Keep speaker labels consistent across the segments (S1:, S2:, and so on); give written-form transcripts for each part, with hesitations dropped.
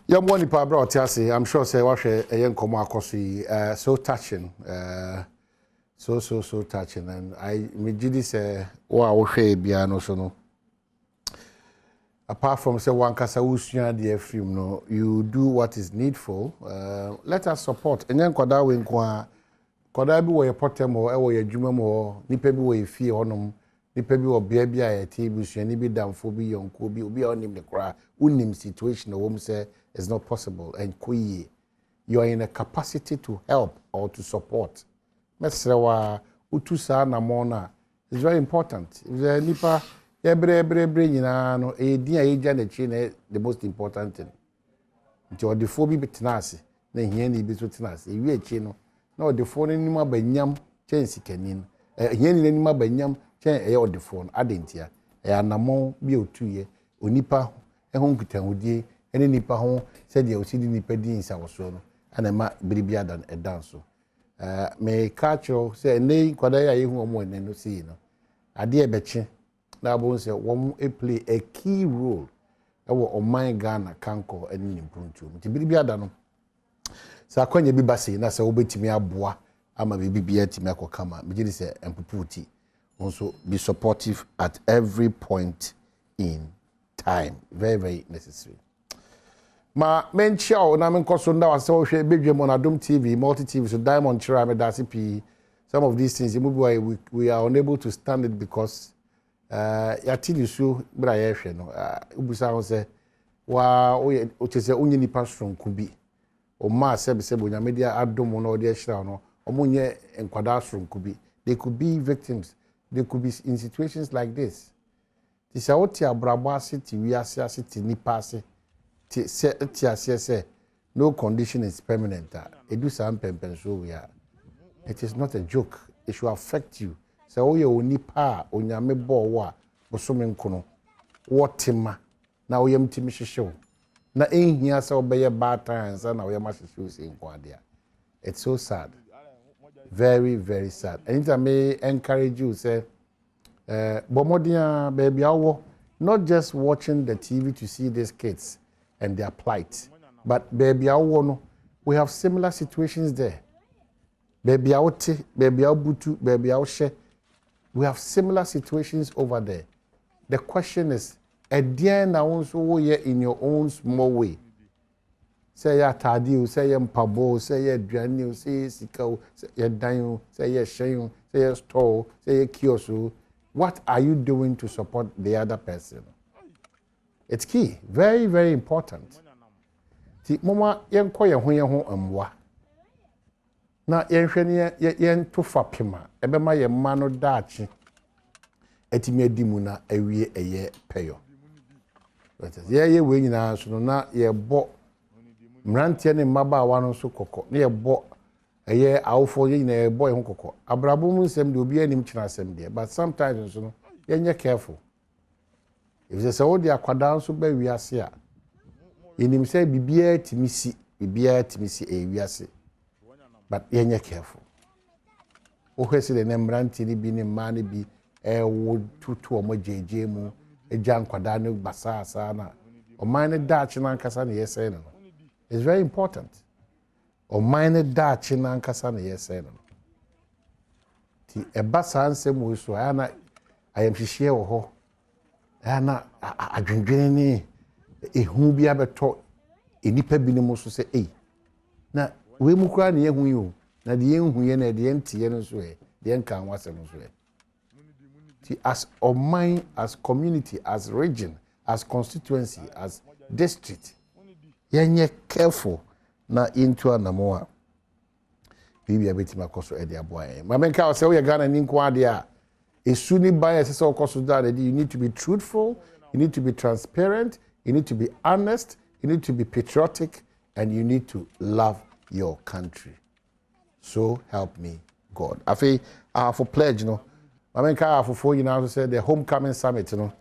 S1: Your money, Pablo, I'm sure say what a young comacosi, so touching, so touching, and I immediately say, wow, piano so no. Apart from say one casa the film, no, you do what is needful. Let us support. And then kwada we nkwa kwada bi wo ye potem o e wo ye adwuma mo nipa bi wo ye fie honom nipa bi wo bia bia ye te busuani bi damfo bi yonko bi obi onim ne kra unim situation wo mu say it's not possible and koyi you are in a capacity to help or to support. Mesrewa utu sa na mona is very important. If nipa every nyina no e dia eja na chi na the most important thing. Nti odefo bi betenase na hia ni bi so tenase ewi achi no na odefo no nima banyam chensi kanin hia ni nima banyam chen e odefo no adentia e anamon bi otuye onipa ho nkutahudie ene nipa ho se dia osidi nipa din sa woso no ana ma biribia dan edan so me culture say nei kwada ya yehu omo ene no see no ade e beche na bon say won play a key role ewo oman Ghana kanko ene nimpuntu nti biribia da no sa kwanya bi base na se obetimi aboa ama bibia timi akokama me gidi say Ampofo-Adjei also be supportive at every point in time. Very, very necessary. Ma menchao na menkoso nda wase wo hwe Badwam on Adom TV, multi TV, so Diamond Chira me dasi pi. Some of these things we are unable to stand it because ya tili so bra ye hwe no ubusa ho se wa o chese onye nipa sonko bi o ma sebe onyame dia Adom no de hira no omunye enkwada sonko bi. They could be victims. They could be in situations like this. This is what city we are city nipase. No condition is permanent. It is not a joke. It should affect you. So you nipa onyame bo wa bosome nkono. Wotima na oyam timi hyehyw. Na enhia se obeye bad times na oyam hyehyw se nkwade. It's so sad. Very, very sad. And I may encourage you, say, Bomodia, baby, not just watching the TV to see these kids and their plight, but baby, we have similar situations there. Baby, baby, butu, baby, we have similar situations over there. The question is, at the end, I want to in your own small way. Say ya tadi, say ya mpabo, say ya duani, say ya sika, say ya danyo, say ya shenyo, say ya store, say ya kiosu. What are you doing to support the other person? It's key, very, very important. Ti mama yen ko ye ho amwa. Na yen hwe yen to fapema, ebe ma ye ma no daachi. Etimi adimu na awie eye peyo. Ye we nyina so na ye bo Mrantie ne mmabaawa no so kokko na ye bo eye awofo ye na boy ho kokko abrabo mu nsem de obi anim kyina asem de but sometimes so no ye careful if they say o de akwada so ba wiase a enim say bibia timisi e wiase but ye careful o hwese de ne mrantie ni bi ne ma ne bi wo tutu o mo jeje mu eja nkwada ne basa asa na o man ne da kyina nkasa ne ye say no. It's very important. O mine da china nkasa na yese no. Ti eba sansem wo so ana ayamhihie wo ho. Ana adwendwene ni ehu bi abeto enipa bi ne mo so se na we mu kra na yehu yi na de yehu ye na de ntiye no so de nka anwase no so Ti as o mine, as community, as region, as constituency, as district yenye careful na into anamoa bibi abeti makoso ede aboa ma menka o se we Ghana ni nko ade a esu ni ban ese se okoso da you need to be truthful, you need to be transparent, you need to be honest, you need to be patriotic, and you need to love your country. So help me God. Afi for pledge no ma menka for you now say the homecoming summit no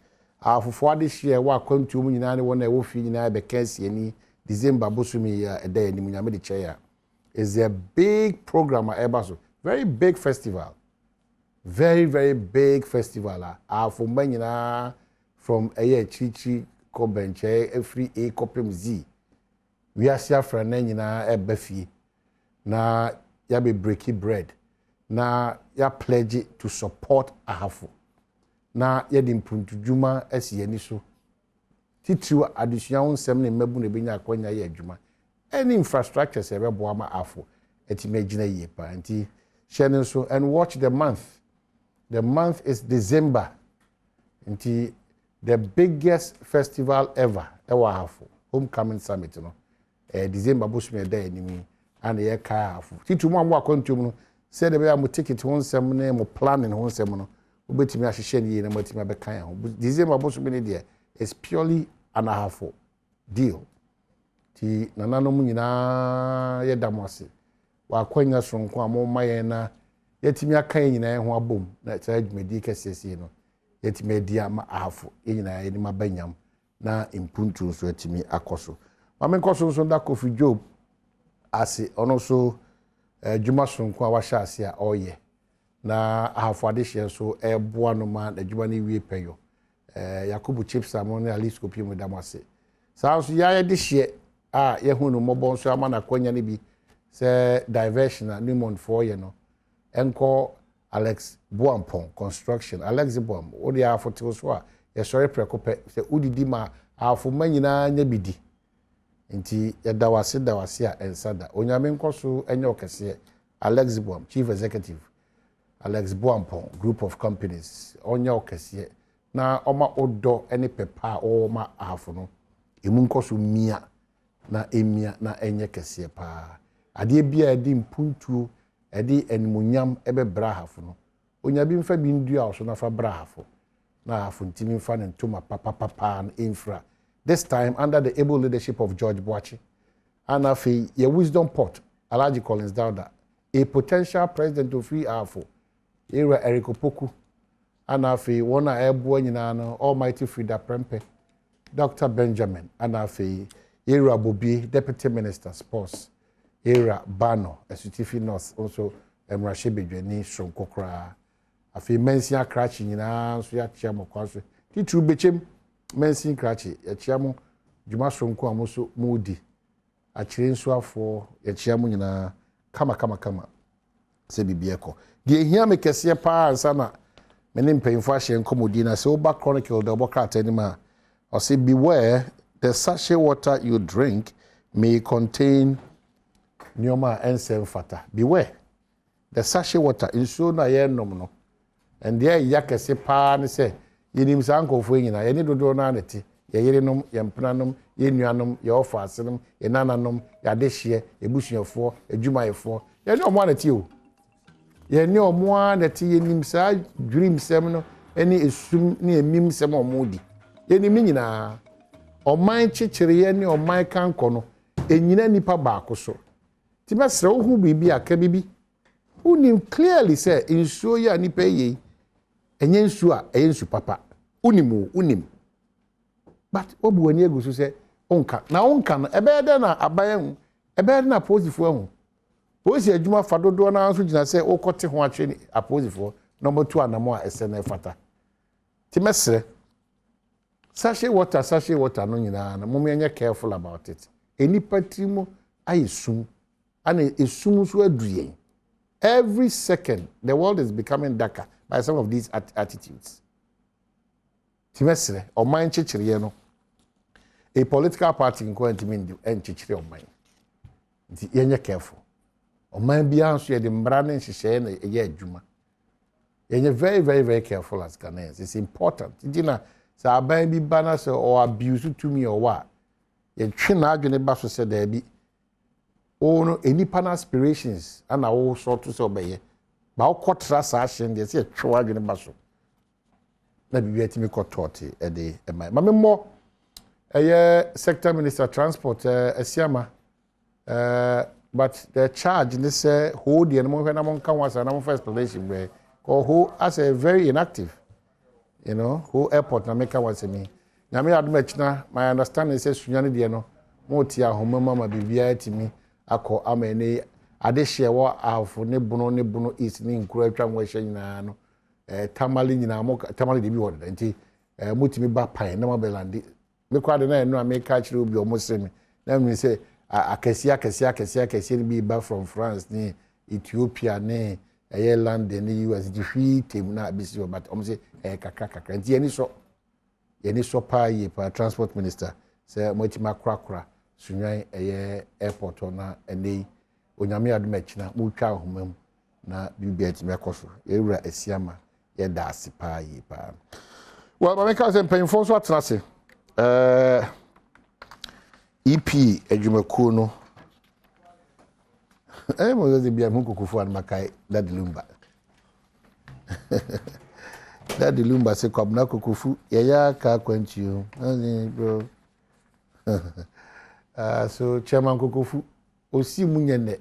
S1: for this year wa kwantu mu nyina ne wona wo fi nyina be kansie ni December bosumi a day ni munyame de chair is a big program at Ebaso. Very big festival. Very, very big festival. For manyina from Chichi Kobenche every A Kopem Z. we are friend nyina eba fie na ya be breaky bread na ya pledge to support ahafo na ya di mpuntudwuma asi ani so titiri adesua ho nsem ne mabu ne benya akwanya ya adwuma any infrastructure se bebo ama afo etimagina yie pa nti share so and watch the month is December nti the biggest festival ever ewa ahafo homecoming summit no December bosume da animi and ye ka ahafo titiri mo amwa kwantum no say the be mo ticket ho nsem ne mo planning ho nsem no obetimi ahihye ne na matimi abekan ho December bosume ne de is purely an ahafo deal ti nananom nyina ye damwase wa kwanya sonko amoma ye na yetimi akan nyina ho abom na tsa adwumedi kasese no yetimi adi ama ahafo nyina ye ni mabanyam na impuntu so yetimi akoso mame nkoso so da Kofi Job ase ono so adwuma sonko a wahya ase a oye na ahafo adehye so eboa no ma adwuma ni wie peyo Yakubu chips amone alice kopi mu damwase sanso ya de hye a ye hu no mobo so ama na kwanya ne bi se diversion na Newmont 4 ye no enko Alex Boampon construction Alex Boam o de afote so a ye sori prekope se udidi ma afo manyina nya bidi nti ye dawase a ensada onyame nkoso enye okese Alex Boam chief executive Alex Boampon group of companies onye okese na oma odo ene pepa o ma ahafo no emu nkoso mia na emia na enye kese pa ade bia edi mpuntuo edi enmunyam ebe brahafo no onya bi mfa bi ndua so na fa brahafo na ahafo ntimi mfa ne ntoma papa na infra this time under the able leadership of George Boachi and afi ye wisdom pot Alhaji Collins Dauda a potential president of free ahafo era Eric Opoku anafi wona ebo nyina no almighty Frida Prempe Dr. Benjamin anafi era Bobi deputy minister sports era Bano Esutifi North also Emrashe Bedweni Sonkokra afi mensia krachi nyina so ya chiamo kwaso titru bechem mensin krachi ya chiamo Juma Sonko amoso mudi akire nso afo ya chiamo nyina kama se bibieko die hia me kese pa ansa na many painful and commodina so back chronicle the Bokrat anima or say beware the sachet water you drink may contain Nyoma and fata. Beware the sachet water in so na ye nom no and there yakase pa ne say yenim sanko fo nyina ye ne dodo na neti ye yerenom ye mpranom ye nuanom ye ofasenom ye nananom ye adehye ebusuafo adwumayefo ye ne omo aneti o ye ne omo aneti ye nim sa dream sem no eni esum ne emim sem omo di ye nim nyina oman chichire ye ne oman kanko no enyina nipa baako so ti mesre wo hu bibi aka bibi unim clearly say insuo ya nipa ye enye nsu a ensu papa unim but obu ani egusu say onka na ebe de na abaye hu ebe de na posifo hu posi adwuma fadodo na nso gina say okote ho atwe ni aposifo number 2 anamo a esene fata ti mesre sachet water no nyina na mum enye careful about it enipa trimo ayesum ana esum so aduyen every second the world is becoming darker by some of these attitudes timesre o man chichire no a political party nko ntimi enchichire o man nti yenye careful o man bia nso ye de mbra ne nhihye na ye adwuma yenye very careful as Ghanaians. It's important dina sa aban bi bana so or abuse to me or what ye twe na adwene ba so se da bi no any pan aspirations and all sort to so be ba okotra sa ahye de se twe adwene ba so na bi atimi kototi e de e mai mame mo sector minister transport Asiama but the charge they say hold the mo na mo kan wasa na mo first explanation where who as a very inactive who airport na make wasa me na me admechna my understanding say sunyane de no mo ti ahoma mama bibia atimi akọ amene adehye wo afo ne bunu is ne nkura atwa nwahye nyina no tamale nyina mo tamale de bi wo de nti mutimi ba pan na mabelande me kwa de na enu ameka kire obi o musemi na me say akɛseɛ bi ba from France ne Ethiopia ne London ne US di hwii tem na bisi o but say kakra nti yɛni so pa yi pa transport minister sɛ motima krakra sunwan airport na ɛnei onyame adom akina mo twa ahomam na bibia ti mekoso yɛwura asiama yɛda ase pa yi pa well ma meka sɛ mpanyimfo so atena se EP adwumakuo no mo ze bia mo kokofu an makai Daddy Lumba se kwabna kokofu yaya ka kwantuo bro so chairman kokofu osi munyene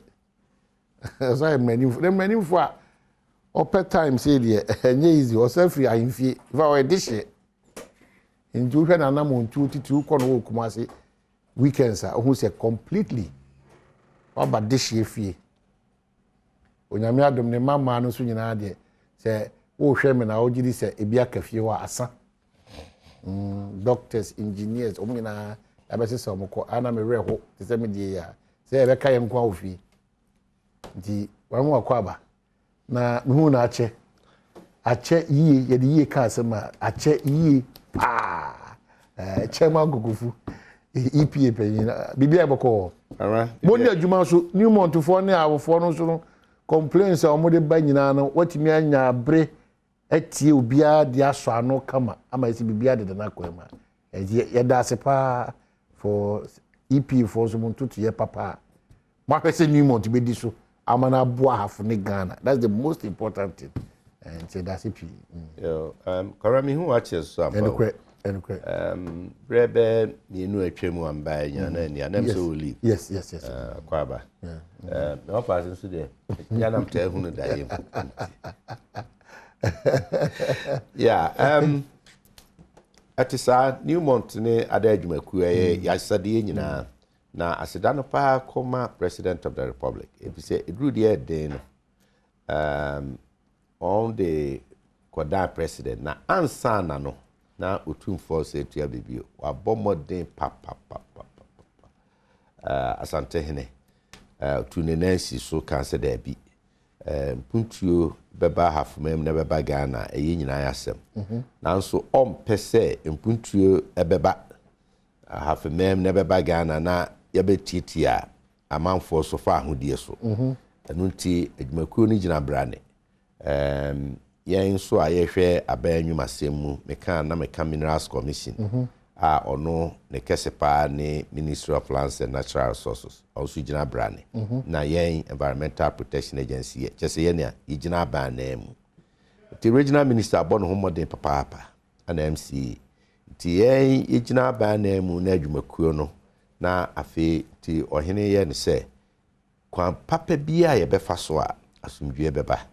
S1: so I many for upper time say there enye easy o say free ahimfie fa o edition nju hwe na na mo ntu titu ko no kuma se weekends who say completely oba dishie fie onyame adom ne mama no so nyina de say wo hwe me na o gidi say ebi akafie wa asa doctors engineers o nyina abese say omko ana me reho te say me die ya say ebe ka yem kwa ofie nti wanwa kwa ba na mehu na ache yie ye de yie ka asema ache yie chairman kokofu EPA penyin bibia eboko boni adwuma so new month for ne awofo no so no complaints a mo de ba nyina no watimi anya abre etie obia de aso ano kama ama esi bibia de na kwema ye da se pa for EP for so montutu ye papa ma pese new month be di so amana boa half ne Ghana. That's the most important thing. And say that's it.
S2: Yo, Karami who watches some. Brebe, you know a chemo and by and so leave.
S1: Yes.
S2: Quaba. No person today. Yanam tell who die. Yeah, at this new month, Adom Yasadina. Na asidano pa koma president of the republic. If you say it really then on the Koda president na ansa na no na utum force to ya bibio wa bomodin papa asante hene to nenansi so kan se da bi puntuo beba hafumem na beba Ghana eyi nyina yasem nanso ompese mpuntuo ebeba hafumem na beba Ghana na yabetitia amanfo so fa ahodie so enu nti adwumakuo ni gina brane yen so ayehwe abanwuma semu meka minerals commission a ono ne kesepa ne Ministry of Lands and Natural Resources also gina brane na yen Environmental Protection Agency chese yen ya gina brane mu the regional minister abono homodin papa ana MC ti yen gina brane mu na adwumakuo no na afi ti ohene ye ne se kwan papa bia ye befa so a asumdwe beba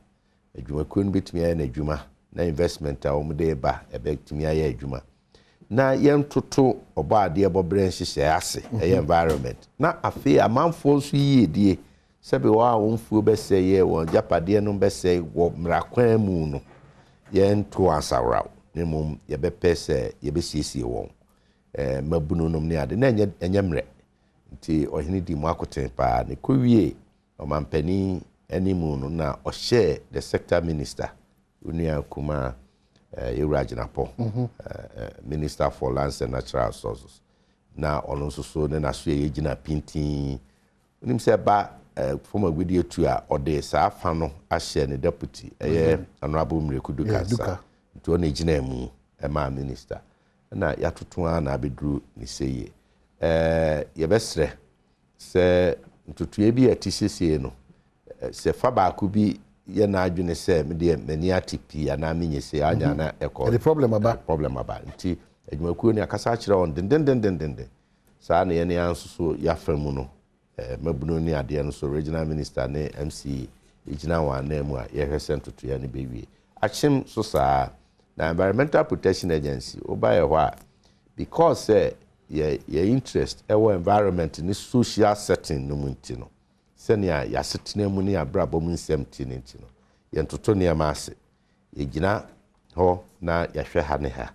S2: adwumakuo no betumi ya na adwuma na investment a omde ba ebetumi ya adwuma na yentoto obaade ebobre nhyehyɛ ase environment na afi amanfo so yiedie sebe wa wonfuo bɛsɛ ye won japade no bɛsɛ wo mrakwan mu no yento asawraw ne mum ye bɛpɛ sɛ ye besiesie won mabunu nom ne ade na enyemre nti ohini di mu akoten pa ne kowie omampani animu no na ohye the sector minister unia kuma Irajinapo Minister for Lands and Natural Resources na ono so ne na so ye gina pintin unim se ba from a video to a ode sa afa no ahye ne deputy honorable Mrekudu Kansa to ne gina mu ma minister na yatoto na abedru ni seye ye besre se ntutu bi atisese no se fa ba ku bi ye na adwene se me de mani atipi ana menye se anya na
S1: the problem
S2: aba nti adwumakuo ni akasa akire on den saa na ye ne anso ya famu no mabuno ni ade no so regional minister ne MC ejina wa na mu a ye hwese ntutu ya ne bewie achim so saa na Environmental Protection Agency oba ye ho a because ye interest ewo environment ni social setting no munti no senia ya setena mu ni abrabo mu nsem ti no yentoto ne ma ase ye gina ho na ya hwe ha ne ha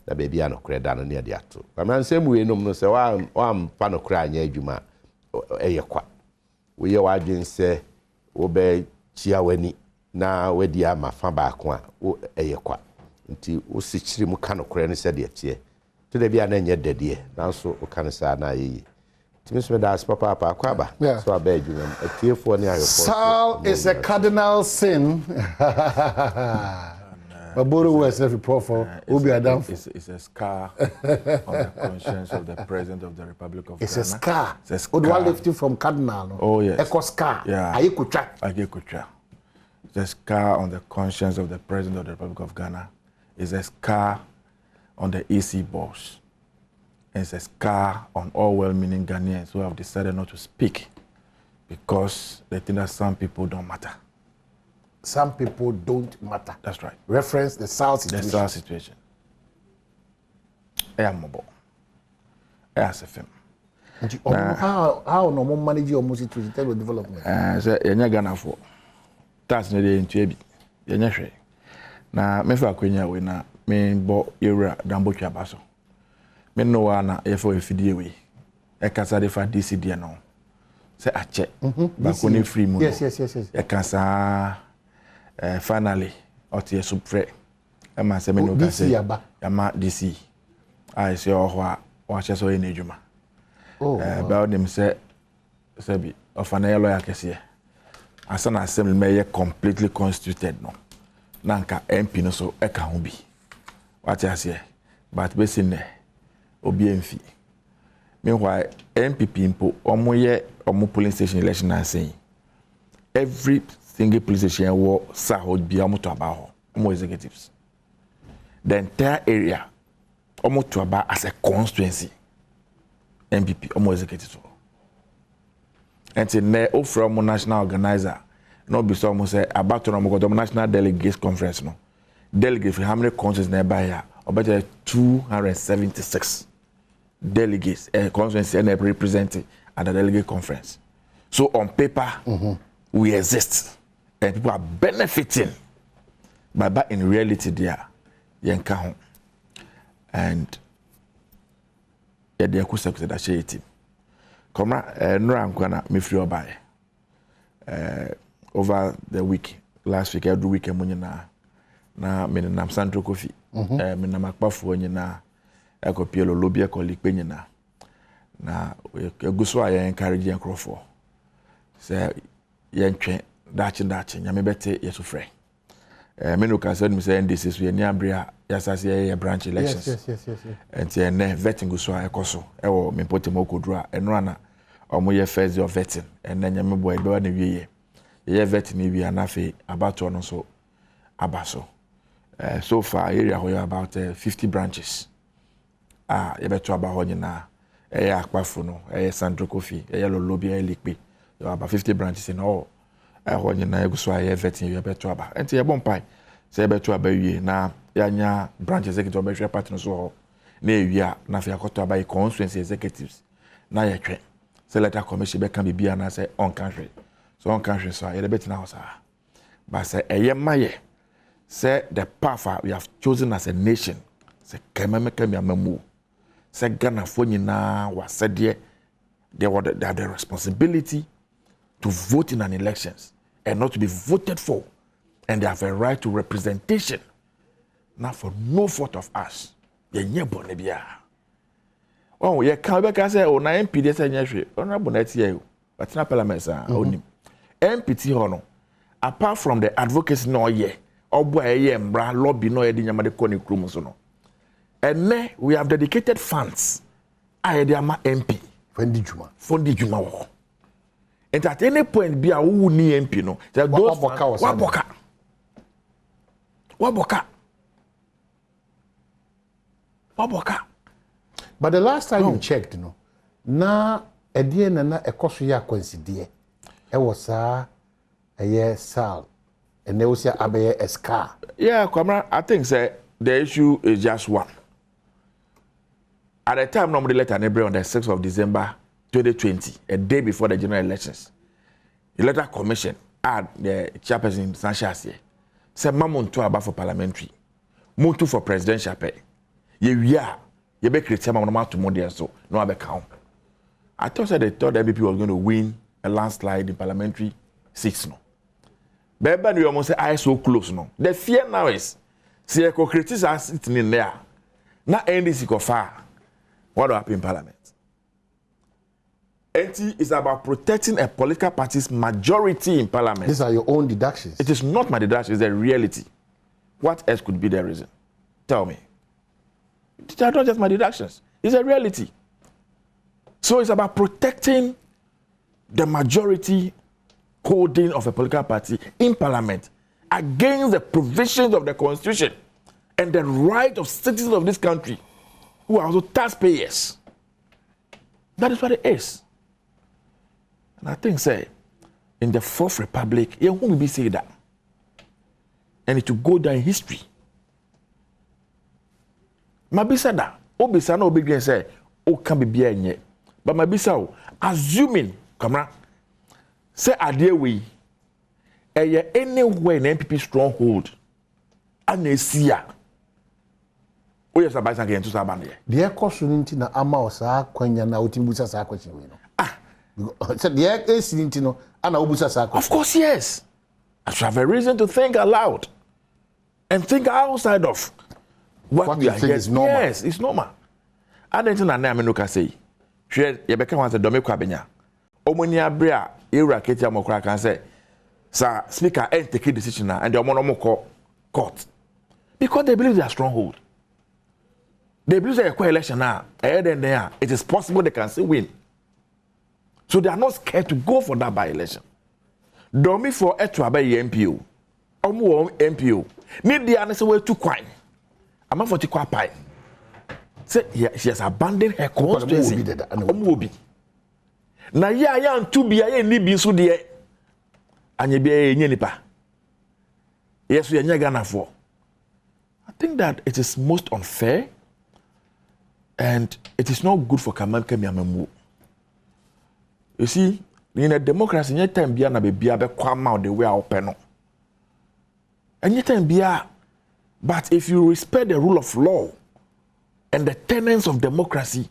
S2: na baabi anokre da no ne de ato kwa nsem we no se wa mpa nokre anya adwuma eyekwa we ye wadwen se wo be chia wani na wadi ama fa baako a wo eyekwa nti wo sichiri mu ka no kore ne se de tie to da bia na nye dede nanso wo kan sa na yi timisme da papa akwaba so abedwum atiefo ne ayofo
S1: Sal is a cardinal sin. Baburu was every profile. Adom.
S3: It's a scar on the conscience of the President of the Republic of Ghana.
S1: It's a scar.
S3: It's a scar.
S1: Would one lift you from cardinal? No?
S3: Oh, yes.
S1: Echo scar.
S3: Yeah.
S1: Ayekucha.
S3: It's a scar on the conscience of the President of the Republic of Ghana. It's a scar on the EC boss. It's a scar on all well-meaning Ghanaians who have decided not to speak because they think that some people don't matter.
S1: Some people don't matter.
S3: That's right.
S1: Reference the South situation.
S3: The South situation. I am mobile. I am SFM.
S1: How no more manage your music to the development?
S3: So you're Ghana for. That's not the into you're not sure. Now, me for Quenya we na me bo era dambo baso. Me no wana e for efidie we. E kasa de fa DCD no. Say ache. Ba ko ni free mu.
S1: Yes.
S3: E kasa finally otie supre. E ma se me no kasa. Ya ma DC. I say o ho a o che so yen adwuma. Oh. Ba dem se bi ofana ye lawyer kese. Asana assembly me completely constituted no. Nanka MP no so eka ho bi. What I say? But be sin obi enfi. Meanwhile, MPP impo omo polling station election and saying every single police station wo sa ho bi omo to aba ho omo executives. The entire area omo to aba as a constituency. MPP omo executives. And say from national organizer no be so almost say about to the national delegates conference no delegate for how many countries nearby here about 276 delegates conference and represented at the delegate conference. So on paper we exist and people are benefiting but in reality they are yanka home and yeah they are said that share team come no ankwana me free obai over the week last week every week na me nam Sandro Kofi me nam Akpafo nyina ekopielo lobby ekolipe nyina na eguso aye encourage enkrofo say yentwe dachi nyame bete yesufre me no can say me say this is we ni abria yasase ye branch elections
S1: yes
S3: and then vetting guso ekoso ewo me potemo kodura eno ana omo ye first of vetting and then nyame boy be wa na wiye ye vetting ni wi anafe about no so abaso so far area we are about 50 branches ye beto aba ho nyina Akpafo no Sandro Kofi lobby likpe about 50 branches in all ho nyina eguso aye vetting ye beto aba enti ye bompai say beto aba wie na yanya branch executive be hwe party no so ho na ewia na fe akoto aba constituency executives na ye twen selector commission be kan bibia na say on country so on country so ye bet na hosa but say eye maye say the path we have chosen as a nation say kememekemi amamu say Ghana for nyina wasede they have the responsibility to vote in an elections and not to be voted for and they have a right to representation not for no fault of us ye nyebone bia oh ye kan be ka say o na MP dey say nyehwe honorable na tie but na parliament onim MPT hono apart from the advocacy no ye obo eye mbra lobby no ye di nyama de koni krum so no and we have dedicated funds I dey ama MP fondi juma wo and at any point be a who ni MP no those waboka
S1: but the last time you checked no na edie na ekoso ya consider e was a sal and they was abaye escar
S3: yeah Kwamra, I think say the issue is just one. At the time normally letter on the 6th of December 2020 a day before the general elections the letter commission had the chairperson Sanchez said mamuntu aba for parliamentary muntu for presidential pay ye be create ma no to model so no abe count I thought that they thought the MPP was going to win a landslide in parliamentary seats. No. But we almost say I so close. No. The fear now is, see, I could criticize sitting in there. Not NDC go far. What will happen in parliament? NT is about protecting a political party's majority in parliament.
S1: These are your own deductions.
S3: It is not my deduction, it's the reality. What else could be the reason? Tell me. These are not just my deductions. It's a reality. So it's about protecting the majority holding of a political party in parliament against the provisions of the constitution and the right of citizens of this country who are also taxpayers. That is what it is. And I think, say, in the Fourth Republic, you won't be saying that. And it will go down in history. Mabisa da, obisa na obigre say, o can be bia nye. But mabisa, assuming, kamera, say ade we, anywhere in MPP stronghold, anesia. O yes abasa ke entu sabane.
S1: The question na ama osa kwanya na otimbusa sa question we no. So the incident no ana obusa sa question.
S3: Of course, yes. I should have a reason to think aloud and think outside of what we
S1: you
S3: are
S1: think is normal.
S3: Yes, it's normal. I don't think na me no ka say. Hwe ye beka wan say do me kwa benya. Omoni abre a ewura ketia mokra kan say sir speaker ain't take a decision and the omo no call court. Because they believe they are stronghold. They believe they are election now. It is possible they can still win. So they are not scared to go for that by-election. Domi for etwa by MPO. Omu MPO. Need the answer way too quiet. I'm not for to quiet pie. Say she has abandoned her constituency. Omu na ya ntu bia ye ni bi so de anye bia ye nipa. Yes we anya Ghana for. I think that it is most unfair and it is not good for Kamal Kemiamemu. You see, in a democracy, any time bia na be bia be kwama out the way open no. Any time bia, but if you respect the rule of law and the tenets of democracy,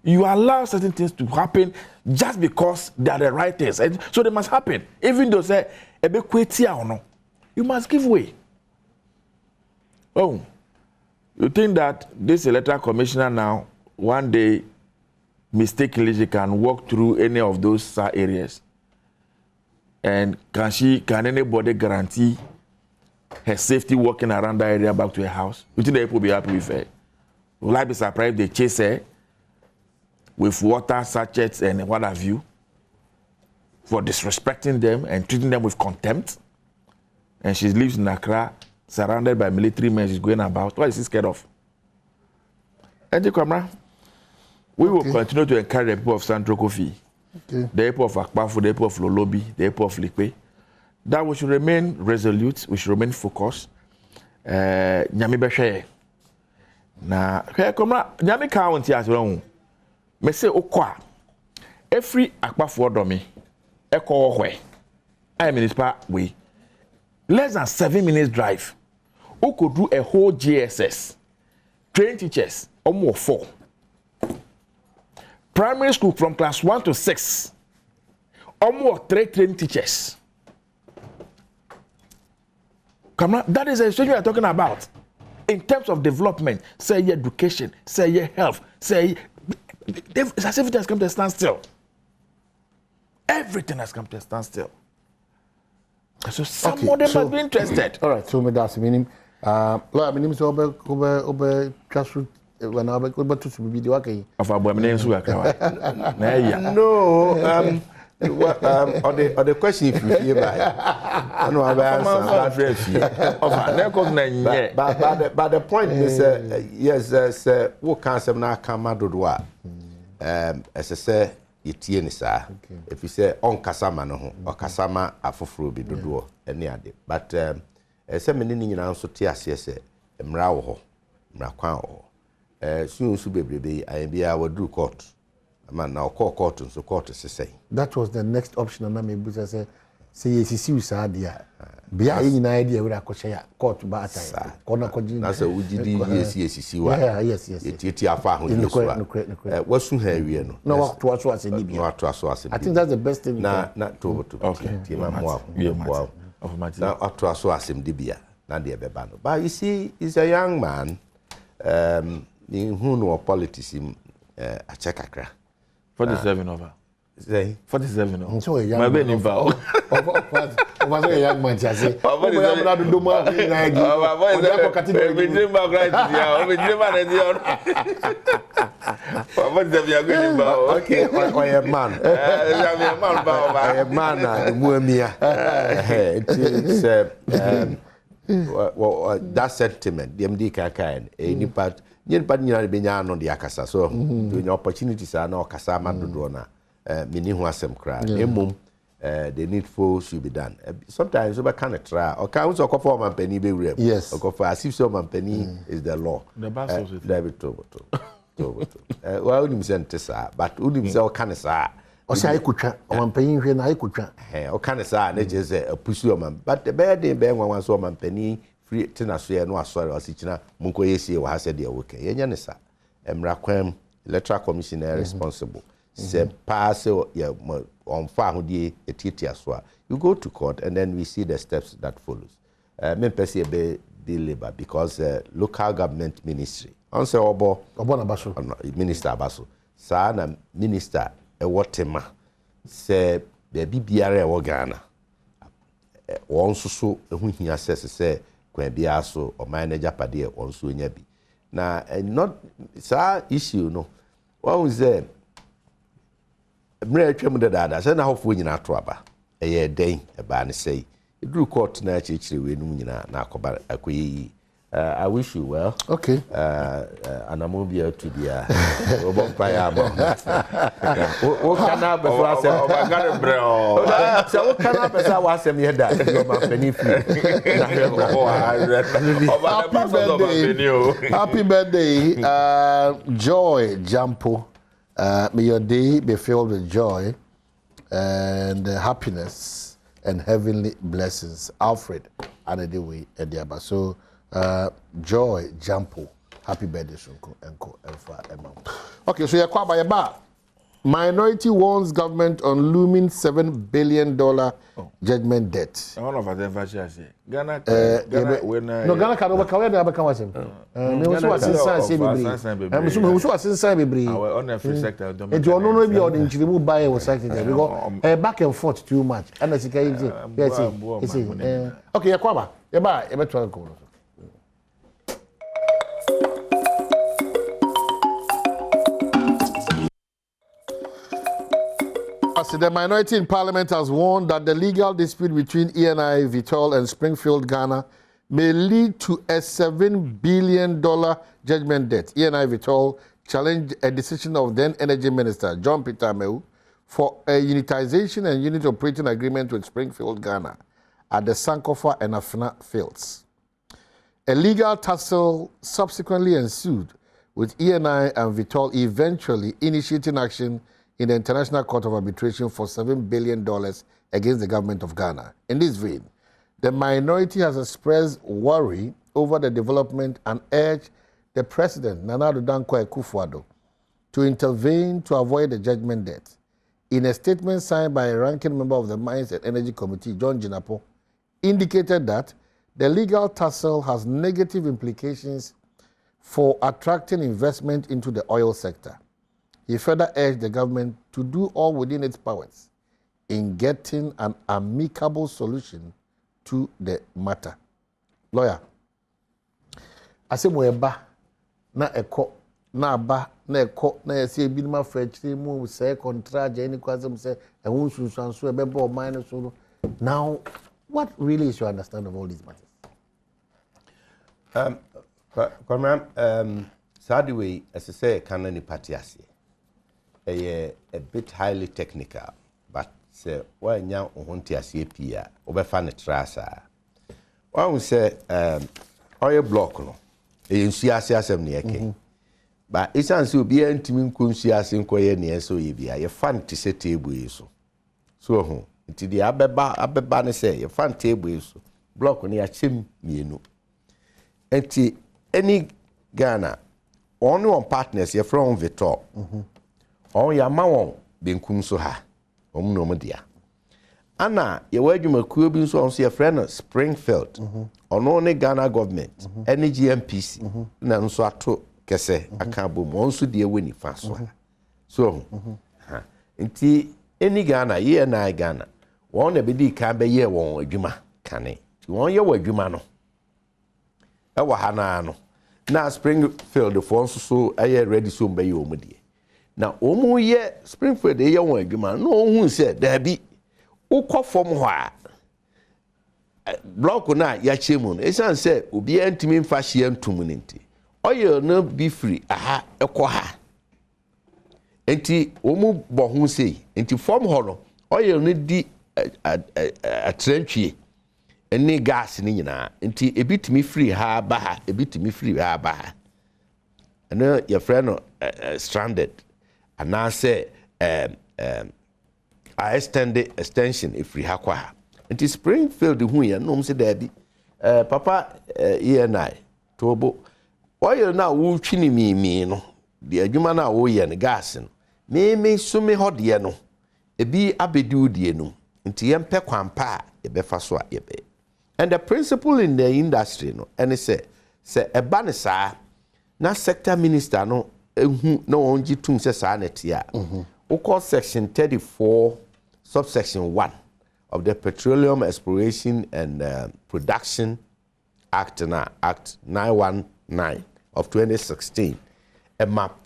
S3: you allow certain things to happen just because they are the right things. And so they must happen. Even though say a bit quetia or no, you must give way. Oh, you think that this electoral commissioner now one day mistakenly she can walk through any of those areas, and can anybody guarantee her safety walking around that area back to her house? You think the people will be happy with her? Will I be surprised they chase her with water sachets and what have you for disrespecting them and treating them with contempt? And she lives in Accra, surrounded by military men. She's going about. What is she scared of? And we will continue to encourage the people of Central Kofi, the people of Akpafo, the people of Lolobi, the people of Likwe, that we should remain resolute, we should remain focused. Nyami bɛhwɛ na hwɛ komra nyami ka wonti asɛm me say okwa every Akpafo Adom ekɔ hwe I municipal way less than 7 minutes drive who could do a whole GSS train teachers almost 4 primary school from class 1 to 6 almost 3 trained teachers. Come on, that is a situation we are talking about in terms of development. Say your education, say your health, say it's as if it has come to a standstill. Everything has come to a standstill. So somebody must be interested.
S1: All right, so that's meaning. My name is Obe Trust. When I go to the video, okay.
S3: Of our name,
S2: no. On the question, if you hear by, I know I've but the point is, yes, what cancer now come out of what? As I say, it is if you say on Kasama no or Kasama Afofro be do any other. But as a meaning in answer to us, yes, Mrao, Mrakwan, soon to be I be our do court. Man, now call court and so court is say.
S1: That was the next option, and I may say, say yesisi usadia bia nyina idea we akɔhye ya court ba atai kɔna kɔgye
S2: na sɛ wogidi yesisi wa
S1: yes
S2: yeti afa ho yesu wasu ha wie no
S1: no wakto aso asɛni bia
S2: no wato aso asɛni
S1: I think that's the best thing
S2: na to ti ma mo na wato aso asɛmdi bia na de beba no but you see he's a young man who know politics a check akra
S3: 47 over
S2: say
S3: 47 over
S1: so a young
S3: my baby bow
S1: was a young man just say we have not do more na agi
S3: we dream about right here we dream about it what the we are going bow
S2: okay or a man a man na muamia it's that sentiment the MD kakan any part nipa nyina be nya no de akasa so the opportunities are na okasa madodo na mini ho asem kra emom the needful should be done sometimes we can try or can also call man penny be rem
S1: yes
S2: or for as if so man penny is the law
S3: the bass
S2: David to well unim sent sa but unim say o kan sa
S1: o say ikutwa o man penny hwe na ikutwa
S2: o kan sa na je say pursue man but the bad day be nwan so man penny free tina so ye no asore o si kina munko yesie wa ha se de wo ke yenya ne sa emra kwam electoral commissioner responsible se pass on far you go to court and then we see the steps that follows me person be labor because local government ministry on say obo
S1: na baso
S2: minister abaso sa na minister e wotema se be bibiara e wo Ghana won so ehu hia se kwa bia so o manager pade won so nya bi na not sa issue no what was there mre twem dada say na hofo nyina to aba eye den e ba ne say edru court na chechire we num nyina na akoba akoyi I wish you well.
S1: Okay.
S2: And I'm be out to the Obon Paya. What can I be for us? Oh, my God, bro. So, what can I be for us? I'm here that
S1: Happy birthday, Joy Jampo. May your day be filled with joy and happiness and heavenly blessings. Alfred, Adedewe, Ediaba. So, Joy Jampo, happy birthday, Shunko, Enko, Enfa, Emma. Okay, so you're quite by a bar. Minority warns government on looming $7 billion judgment debt.
S3: One of them, Ghana,
S1: Ghana can overcome the other Kawasem.
S3: On every sector,
S1: and you know, maybe on the buy or sector because back and forth too much. And as you can see, okay, Yakwaba, Yaba, Ebetuan. The minority in parliament has warned that the legal dispute between ENI, Vitol, and Springfield, Ghana may lead to a $7 billion judgment debt. ENI Vitol challenged a decision of then Energy Minister John Peter Amewu for a unitization and unit operating agreement with Springfield, Ghana at the Sankofa and Afena fields. A legal tussle subsequently ensued, with ENI and Vitol eventually initiating action in the International Court of Arbitration for $7 billion against the government of Ghana. In this vein, the minority has expressed worry over the development and urged the President, Nana Addo Dankwa Akufo-Addo, to intervene to avoid the judgment debt. In a statement signed by a ranking member of the Mines and Energy Committee, John Jinapo, indicated that the legal tussle has negative implications for attracting investment into the oil sector. He further urged the government to do all within its powers in getting an amicable solution to the matter. Lawyer, I say mweba na eko na aba na eko na yesi ebi ma fetchiri mu say contract any kwasem say ehun sunsun so ebebo mine so. Now, what really is your understanding of all these matters?
S2: Sadly way as I say can any party a bit highly technical, but say when young Hontia CPA, Oberfan Trasa. One will say, oil block, no, a Siasa near but it's answer be intimate Kunsias in Koyani, so ye be a fan to set table so. So, nti de abeba ne say ye fan table so block ne ya chem mienu nti any Ghana only one partners ye from Victor on ya ma won benkum so ha no mo dia ana ye wadwumakuo bi so on so ye friend Springfield ono ne Ghana government energy MPC na nso ato kese aka bom on so de weni fa so nti any Ghana ye na Ghana won na be di kan be ye won adwuma kane ti won ye wadwuma no e wa ha na Springfield for so aye ready so be ye omudie na omu ye Springfield ye won adwuma no ohun se da bi ukọ fom ho a block na ya chemu no esan se obi antimi mfa hye antum nti oil no be free aha ekọ ha enti omu bo hu sei enti fom ho no oil no di atrantwie eni gas ni nyina enti ebitimi free ha ba ha ebitimi free ha ba ha ana your friend no stranded ana say I extension if free ha kwa ha enti Springfield hu ya no mse da bi papa ENI tobo oil na wo twini mimi no de adwuma na wo ye ne gas no me sumi hode no ebi abedi udie no nti yempe kwampa e be fa so a ye be. And the principle in the industry no and say eba ne saa na sector minister no ehu na onji tum se saa na tia we call section 34 subsection 1 of the Petroleum Exploration and Production Act 919 of 2016 a map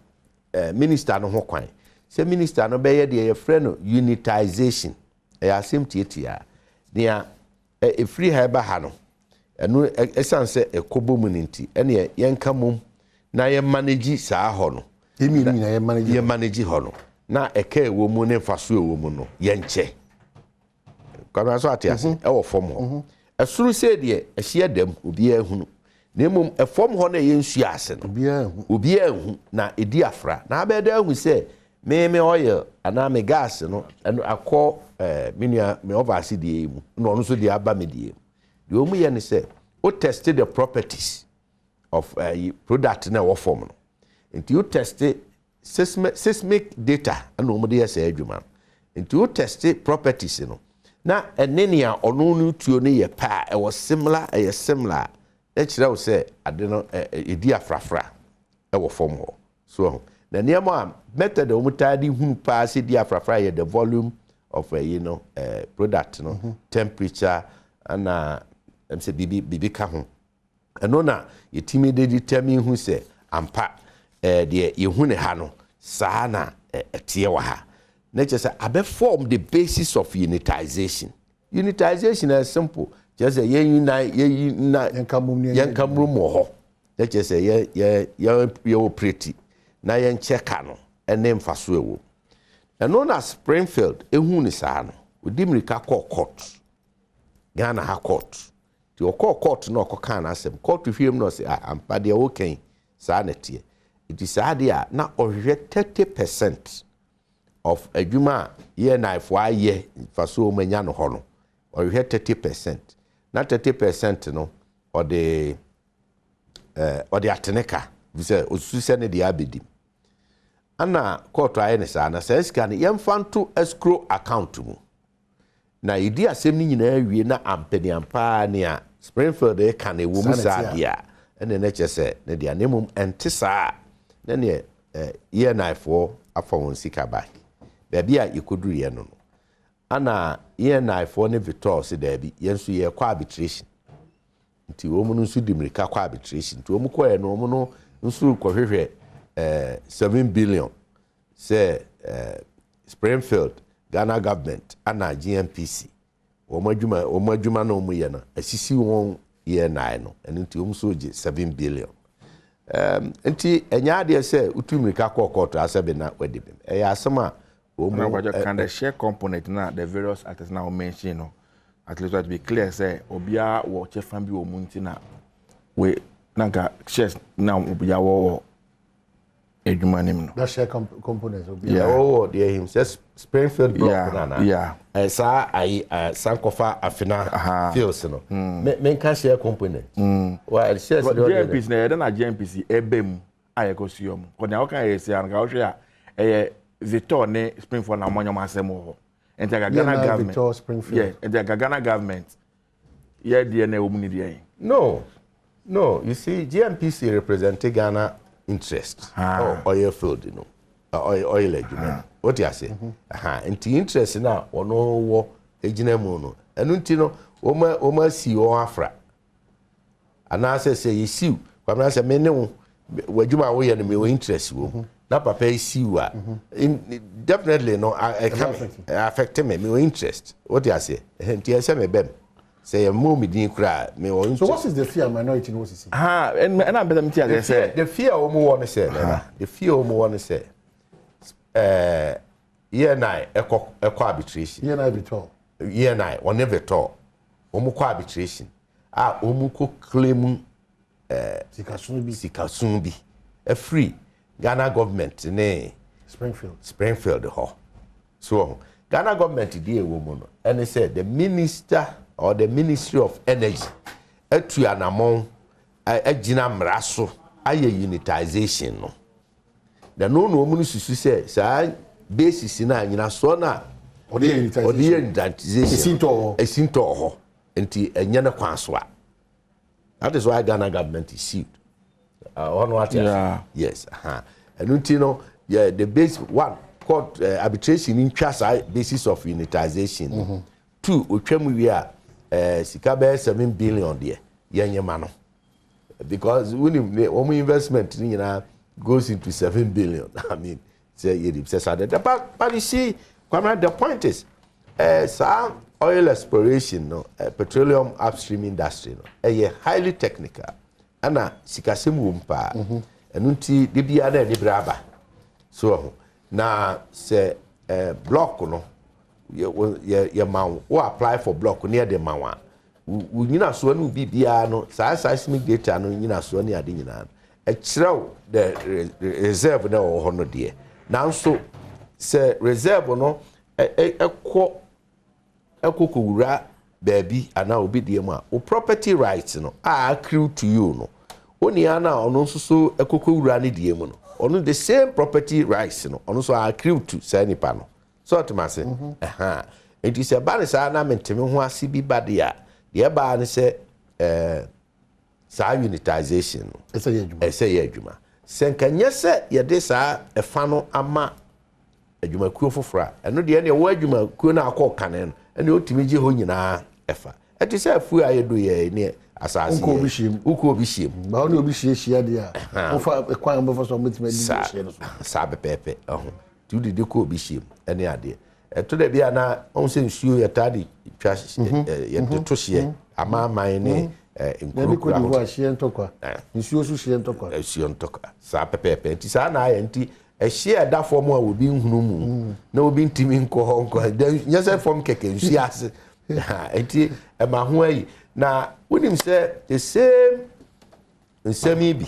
S2: minister no ho kwan say minister no be ye de friend no unitization e asem tietia dia e free haba ha no eno esan se ekobo mu nti ene yenka mum na ye manage saa ho no emi ni na ye manage ho no na eka ewo mu ne faso ewo mu no ye nche kwaba so atiase e wo fom ho esuru se de e hye dam obi ahunu na mum e fom ho na ye nsu ase no obi ahu na edi afra na abeda ahu se me oil ana me gas no eno akọ minua me oversee die mu no no so die aba me die de omu ye ne say o test the properties of product na wo form no nti you test seismic data and omu de say adwuma nti you test properties no na enenia ono no tuo ne ye pa e was similar e similar e kire wo say ade no edi afrafra e wo form ho so na niam method omu tadi hunu pa se di afrafra ye the volume of product temperature and say bibi ka ho eno na yetimi de determine hu say ampa de ye hu ne ha no saa na etie wa ha na che say abe form the basis of unitization is simple just say yankamrum ho na che say ye operate na yen checka no ene mfaso ewo eno na Springfield ehu ni saa no odimrika court Ghana ha court ti o court no okoka na asem court hwiem no say ampa de oken saa na tie it is ade a na ohwe 30% of adwuma ye na ifo aye faso manya no ho no ohwe 30% na 30% no ode ateneka say osususe ne de abedi ana court aye ne saa na sika ne yemfanto escrow account mu na idi asem ni nyina awie na ampeni ampa ne a Springfield e kan ewo mu saa dia ene ne chese ne dia nemum ente saa ne ne ye naifo afa won sika back baabi a yekoduru ye no ana ye naifo ne Victor se daabi yenso ye kwa arbitration nti wo mu no nso dimrika kwa arbitration nti wo mu ko ye no mu no nso ko hwehwe 7 billion say Springfield Ghana government ana GMPC wo madwuma no mu ye na asisi won ye nine no enti wo so je 7 billion enti enya de say utumrika kokoto asebe na wedibem ya asema wo mu
S3: can the share component na the various actors now mention no at least to be clear say obia wo chefan bi wo mu nti na we nanka shares na obia wo Adwuma nim no.
S1: That share components will be.
S2: Yeah. Oh, dear him says Springfield block
S3: Yeah. Yeah.
S2: Sa I Sankofa Afina fields no. Men can share component. Well, shares the
S3: JMPC na yɛde na JMPC ebem a yɛkɔsua mu. Kɔnya wo kan yɛ sia no ka wo hwɛ a ɛyɛ Victor ne Springfield na monyom asɛm ho. Enti Ghana government.
S1: Victor Springfield.
S3: Yeah, enti Ghana government. Yeah, deɛ na omu ni deɛ.
S2: No, you see, GMPC represented Ghana interest or oil field, you know, oil agreement. What you say? And the interest now, or no war, Ejinamono, and Untino, Oma see or Afra. And I say, you see, but I say, men where you are and me interest you. Not papa see you are. Definitely, no, I can't affect me, me interest. What you say? And TSM bem. Say a movie didn't cry.
S1: So what is the fear minority knows?
S3: And I'm better than say
S2: the fear of want to say. The fear of want to say. Year nine, eco arbitration.
S1: Year nine, Victor.
S2: Year nine, or never talk. Omuko arbitration. Omuko claim Sikasumbi. A free Ghana government, ne Springfield, the hall. So Ghana government, dear woman, and they said the minister. Or the Ministry of Energy, Etuanamon, Ejina Mraso, aye unitization. No. The no municipality says, sir, basis in a sona or the unitization. A sinto, and Yana Kwanswa. That is why Ghana government is sued. On what? Yes, and Untino, yeah, the base one called arbitration in basis of unitization. 2, we are. Sikabe 7 billion there, yenye mano. Because when investment goes into 7 billion, I mean, say but you see, the point is, some oil exploration, no, petroleum upstream industry, no, a highly technical, and sikasemu umpa, and unti dibiana ni braba. So now say block no. Your man who apply for block near the mawa. We not so no BBR no seismic data no you so near the a trow the reserve no or no dear. Now so say reserve no a kokura baby and now be the ma o property rights no accrue to you no. Only ana on also so a kokura ni the no. On the same property rights no on also accrue to say pano. So to me say, it is a bad say na mentemi ho ase bi badia. The ba ne say sa unitization. Say adwuma. Senkanya say ye de sa e fa no ama adwuma kuo fofora. Eno de ne wo adwuma kuo na akọ kanen. Ene otimi je ho nyina efa. It is a fu ayedo ye ne asase. Uko obi hiem.
S1: Ba oni obi hie de a. Ofa kwan bo for so metime di hie no.
S2: Sa pepepe. Tu de ko obi hiem ene ade to de bia na on se nsuo ya tade twa ye to hye ama ne
S1: nkuru ko di wa hye ntokwa nsuo su hye ntokwa sa pepepe nti sa na ya nti hye da form a obi nhunu mu na obi ntimi nko nya se form keke nsuo ase nti e ma ho ayi na wonim se the same nsemi bi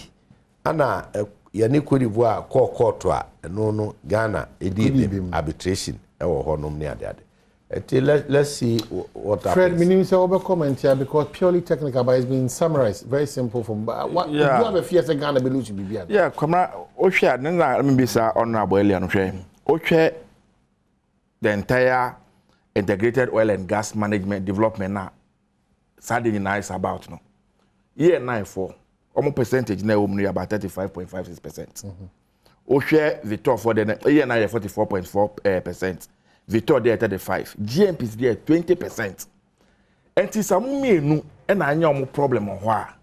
S1: ana yani Cote d'Ivoire court a no Ghana edi arbitration e wo honom ne ade let's see what happens. Fred, minim say over comment here because purely technical but it's been summarized very simple from what you have a fear say Ghana be lose bibia.
S3: Yeah, kwamra o hwe na me bisa honorable Elia no hwe o hwe the entire integrated oil and gas management development na sadly nice about no year 94 almost percentage na omnu about 35.56%. O share Victor for the year na 44.4%. Victor there 35. GMP is there 20%. Enti samu mienu na anya omo problem ho a.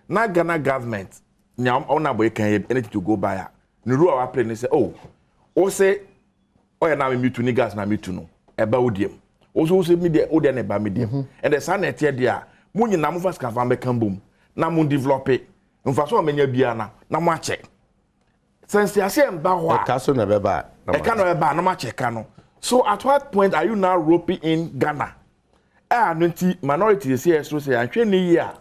S3: Na Ghana government nya ona boy kan anything to go buy. No rule our plan say oh. O say oya na me ni gas na me tu no. Eba odiem. O so say me there o there na eba me dem. And the sanet here there mu nyina mu fast can be kambum. Na mu develop it. Mfaso amenya bia na mo ache. Since you say mba ho a.
S2: E ka so na beba.
S3: E ka no beba na mo ache ka no. So at what point are you now roping in Ghana? Minority is here so say anhwe ni year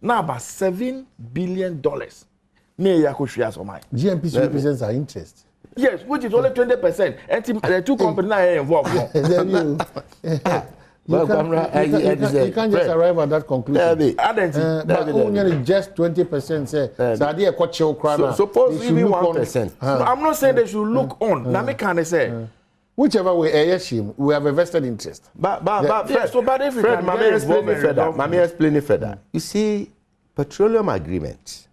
S3: na about $7 billion Ne ya ko hwe asomai.
S1: GMPC represents our interest.
S3: Yes, which is only 20%. And the two companies are involved.
S1: You can't just arrive at that conclusion. But only just 20% say,
S2: suppose even 1%.
S3: I'm not saying they should look on. Now me can say,
S1: whichever way, we have a vested interest.
S2: But if Fred, Mami explain it further. You see, petroleum agreement.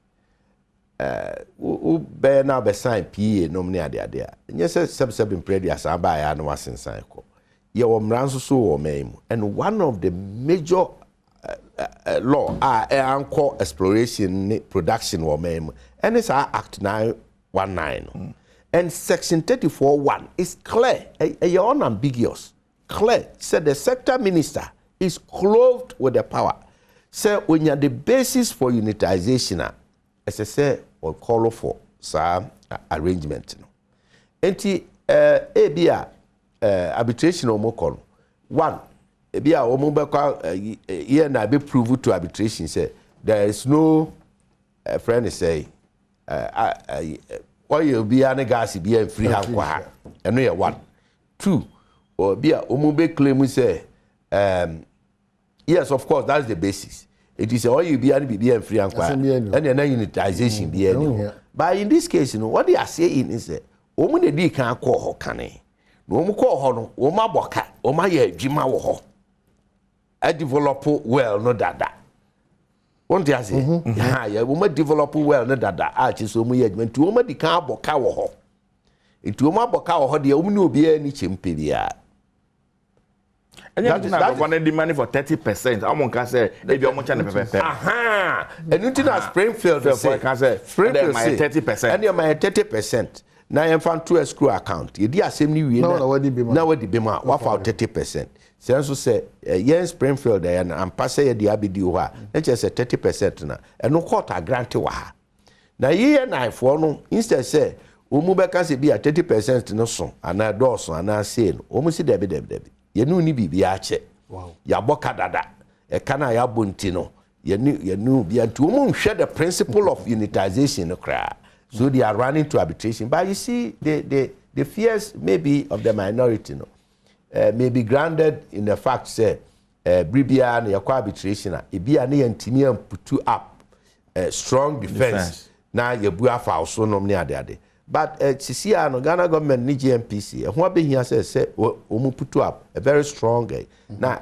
S2: Be now be sign PA no many there. Yes, 7 previous abaya no was sign ko. Ye wo mranso so wo mem. And one of the major law anchor exploration production wo mem. And it's our Act 919. And Section 34(1) is clear, unambiguous. Clear. Said the sector minister is clothed with the power. So when you're the basis for unitization, as I say, or call for some arrangement. Enti ebia arbitration omokon. One, ebia omobeka here na be prove to arbitration say there is no friend is say oil be an gas be a free hand kwa. And no 1. 2, or bia omobe claim say yes, of course, that's the basis. It is all you be and free and quiet. And then unitization be any. But in this case, you know, what they are saying is that woman the can't call her canny. No call her, Oma Boka, Oma Jima wo. I develop well, no that. Won't you say? Yeah, woman develop well, no that. Archie so me judgment to Oma the can't boka wo. It Oma Boka or the woman will be any chimpia.
S3: And that's wanted the money for 30%. I won't say maybe how much and
S2: aha. And you know Springfield can say Springfield
S3: my 30%.
S2: And you my 30%. Now I'm found to a screw account. You did same new year. Now what the bima what for 30%. So also say yes Springfield and I'm passing the abidi wa. Let's just say 30% now. And no court a grant wa. Now year na for no instead say Omubeka say be a 30% no so and I do so and I say omu si debi. Yenu ni bibi ache. Wow. Ya boka dada. E kana ya bonti no. Yenu bi antu omo share the principle of unitization no kra. So they are running to arbitration. But you see the fears maybe of the minority no. May be grounded in the fact say bribia na yakwa arbitration e bia na yantimi am put up strong defense. Na yebu afa so no ne ade. But Sisia no Ghana government ni GMPC who be here say omu put up a very strong now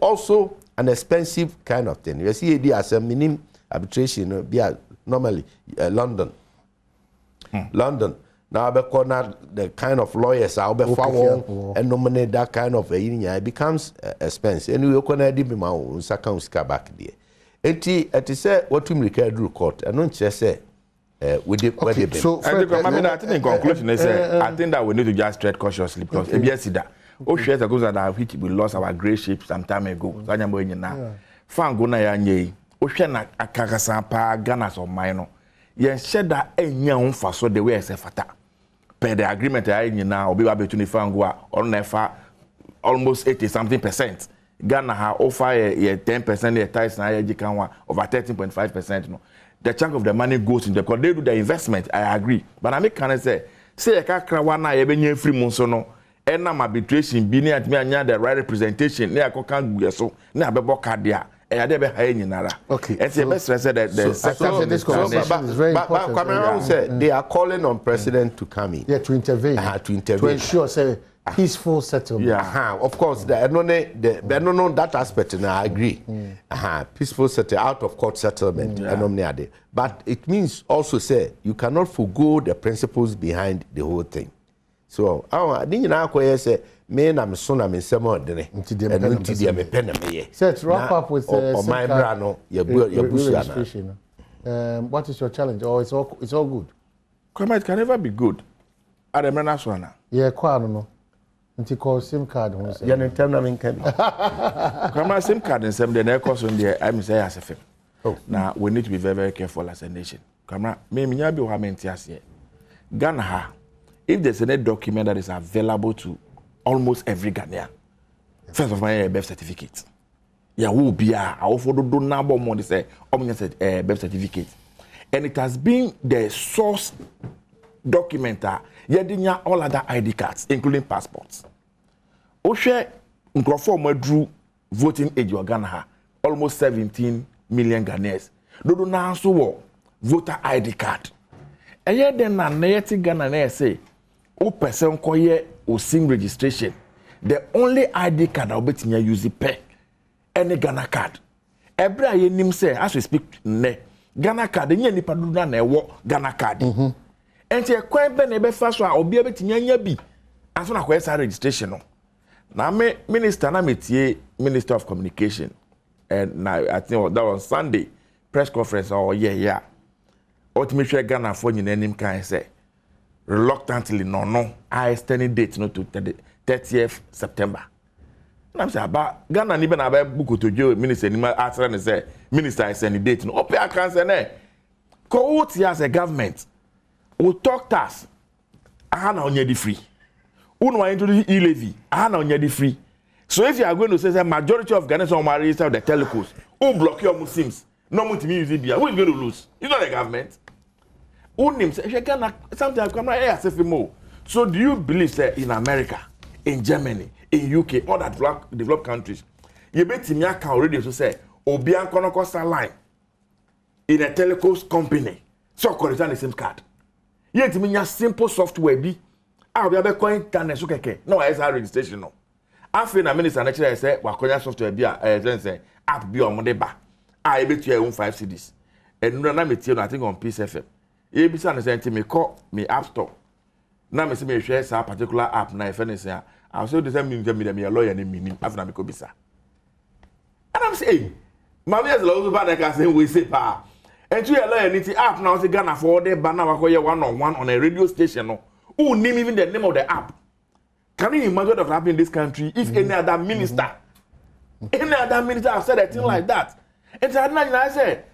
S2: also an expensive kind of thing. You see it as a minimum arbitration be normally London now be corner the kind of lawyers are be found and nominate that kind of it becomes expensive and we can di ma saka uska back there enti say what we do court and don't just say with the
S3: so I think in conclusion I think that we need to just tread cautiously because ebia oh shares goes that we lost our grey sheep some time ago so anyamo nyina fan go na ya nyei oh hwe na akakasa pa Ghana so mine no yen sheda enya unfa so the way I say fata per the agreement I nyina obi ba betuni fan go a on na fa almost 80-something%. Ghana ha offer 10% the tax na ya jikanwa over 13.5% no. The chunk of the money goes in the because they do the investment. I agree, but I make can say a kakra wana yebenya free monso no. Ena arbitration bi ni atimi anya the right representation. Ne akokan guyeso. Ne abebo kadia. Ade be haye nyinara.
S1: Okay.
S2: And the best said that the sector
S1: this conversation is very important.
S2: But Cameron said they are calling on president to come in.
S1: Yeah, to intervene. To ensure say peaceful settlement.
S2: Yeah, of course. No that aspect, and I agree. Peaceful settlement, out of court settlement. But it means also say you cannot forgo the principles behind the whole thing. So I didn't know say men am son am semo dene. And unti me pen me.
S1: So to wrap up with
S2: my brano,
S1: what is your challenge? Oh, it's all good.
S3: It can never be good. I remember that one.
S1: Yeah, quite no. Until call SIM card.
S2: Yeah, no time na min can.
S3: Come SIM card and some the cost on the I'm say as a film. Oh, now we need to be very, very careful as a nation. Come me nya be o here. Ghana ha. If there's any document that is available to almost every Ghanaian, first of all, birth certificate. Yeah, who be I offer do number money say birth certificate. and it has been the source documenter yedinya all other ID cards including passports. Ohwe nkrofo mo drew voting age Ghana almost 17 million Ghanaians. Dodo na so wo voter ID card. Eye den na yeti Ghana na say o person koye o sim registration. The only ID card that obetnya use pe any Ghana card. Ebra ye nim say as we speak ne Ghana card nye nipa dodo na ewo Ghana card. Enti e kwan be na e be fa so a obi obetnya anya bi aso na kwesa registration no. Na me minister na metie Minister of Communication and now I think that was Sunday press conference yeah. Ultimately Ghana for nyinanim kan say reluctantly no I extended date no to 30th September. And I'm say about Ghana ni be na ba Bukotojo minister ni ma answer and say minister is sending date no ope akanse na ko what as a government we talk tax aha na onye di free. Who introduce e-levy, na onye free. So if you are going to say the majority of Ghanaians are registered with the telecos, who block your Muslims, no money use it, who is going to lose? It's not the government. Who names sometimes come right here say more. So do you believe that in America, in Germany, in UK, all that developed countries, you bet me can already to say Obian Kono Costa line in a telecos company, so call it the same card. Yet me simple software be. We have a coin internet so keke. No, I have registration no. After na minister naturally say wakonya software be say app be on Monday ba. I bet you own 5 CDs. And no na me tie no I think on Peace FM. E bi say na say me call me app store. Na me say me share some particular app na if anything. I say the same me a lawyer name me after na me ko bisa. And I'm saying, mama is law ba na ka say we say pa. And to a lawyer niti app now say Ghana for the ba na wakoye one-on-one on a radio station no. Who name even the name of the app? Can you imagine what happened in this country if any other minister have said a thing like that? And so I said,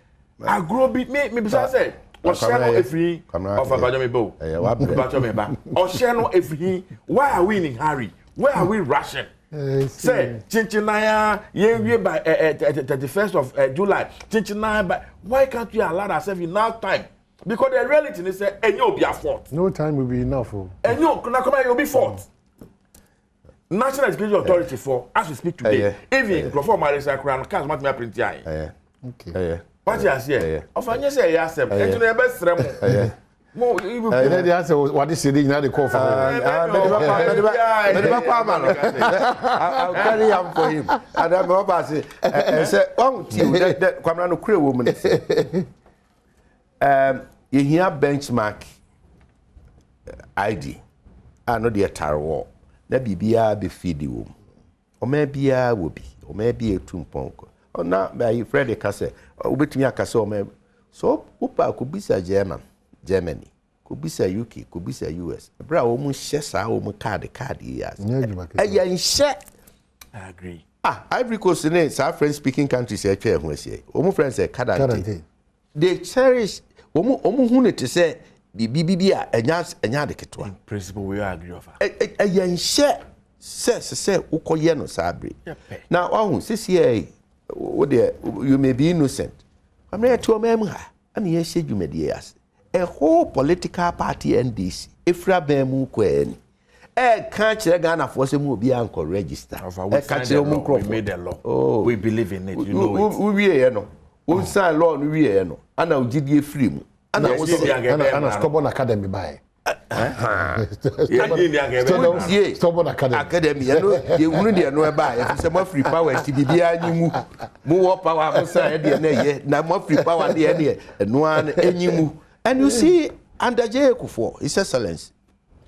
S3: I grow bit me besides said, or channel every of a Badwam or channel every. Why are we in a hurry? Where are we rushing? Say, Chinchinaya, yeah, by 31st of July, Chinchinaya, but why can't we allow ourselves enough time? Because the reality is that and you'll be a fault.
S1: No time will be enough.
S3: And you'll be fault. National Education Authority for as we speak today. Even before my crown, can't make me print here.
S1: Okay.
S3: What you say? Often you say yes, and to the best remo. More even
S1: the answer was what is the now the call for
S2: I'll carry on for him. And I'm about to say, and say, oh, that come around a queer woman. You hear benchmark ID. I know the entire war. Na bibia be feed you. Or maybe I will be, or maybe a tumpon. Or not by Freddy Casse, or between a casso. So, Upa could be a Germany, could be a UK, could be a US. A bra almost shares our own card, yes.
S3: I agree.
S2: Ivory Coast is our French speaking countries. I chair when say, almost friends say, they cherish. Omu to say the BBB and yard
S3: in principle we agree of
S2: a young share say ukoyeno sabri. Now oh this year you may be innocent. I'm here to remember. I'm here say you medias. A whole political party NDC Efra Bemu Kwen. Can't Ghana for some will be uncle register.
S3: We made a law. Oh, we believe in it. You know it.
S2: We know. We sign law we no. Ana ugidie free mu.
S1: Ana stubborn academy by.
S2: Stubborn academy. You know, you wouldn't know buy. If some free power to be anyimu. More power for say dey na more free power dey no one anyimu. And you see under Jay Kufo, His Excellency.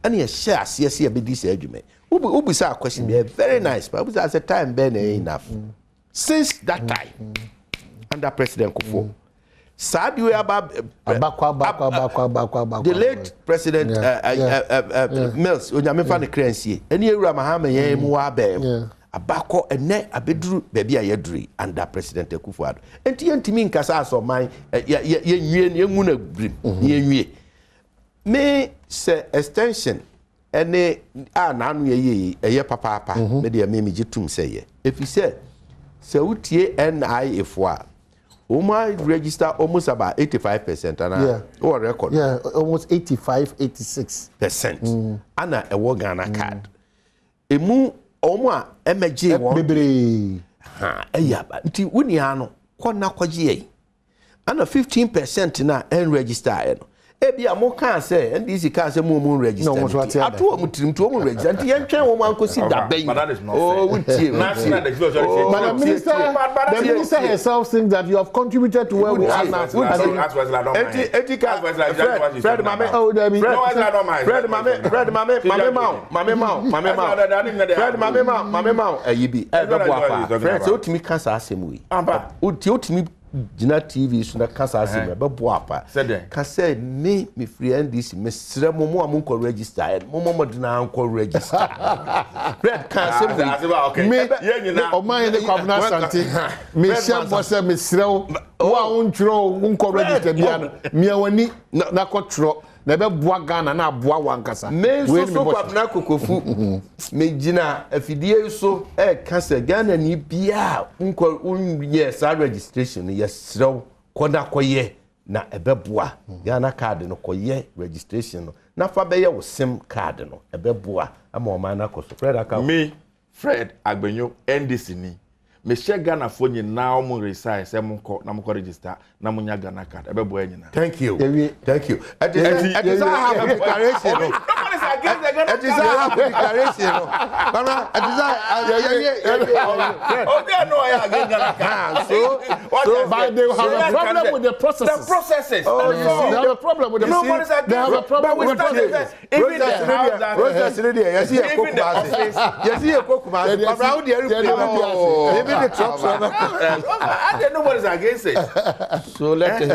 S2: And he shares yes be this argument. Ubi say a question very nice, but as a time been enough. Since that time under President Kufo. Sad you about the late President Mills, Onyame the currency, and you Ramahama Yamuabe, Abako and ne abedru baby a yedri under President Kufo. And Tiantimin Casas of mine, Yamuna Brim, may say extension, and ne Nanu a year papa, media mimi jitum say, if you say, so tie and I if wa. might register almost about 85%, and or record.
S1: Yeah, almost 85-86%.
S2: Anna a Ghana card. Emu Oma MJ
S1: Baby.
S2: Nti wuniano kona kwaji ana 15% na en register ebi amo kan say NDC kan say mo register ato am tirim to mo register nti yen twen wo ankosi da ben oh wutie
S1: the minister herself thinks that you have contributed to where we are now.
S2: Fred mame oh Debbie Fred mame ayibi ebe boa Fred so timi kan sa asem wi otimi Jina TV so na kasa asem be boa pa ka say me free NDC me sre mo amko register mo dina anko register Fred kan say
S1: me o man ne kwabna sante me share bo say me sre wo untro unko register bia no me wani na kotro na be boa Ghana na boa wankasa
S2: me so kwabna kokofu me jina afidie so ka say Ghana ni bia unko yes registration yes sre koda koye na ebeboa Ghana card no koye registration no na fa be ye wo sim card no ebeboa ama o man na koso Fred aka
S3: me Fred Agbenyo NDC ni me share Ghana for nyina o mo resize e mo ko na mo register na mo nya Ghana card ebeboa nyina.
S2: Thank you it is a happy declaration no it is a happy declaration no bana it is
S3: okay no I again Ghana card
S2: so
S1: but they have a problem with the processes.
S2: Oh,
S1: they have a problem with the processes. They have a problem with the processes.
S3: Even the house that
S2: Rogers lady yes here Kokumasi but how the even the trucks
S3: I don't know what is against it.
S2: So let's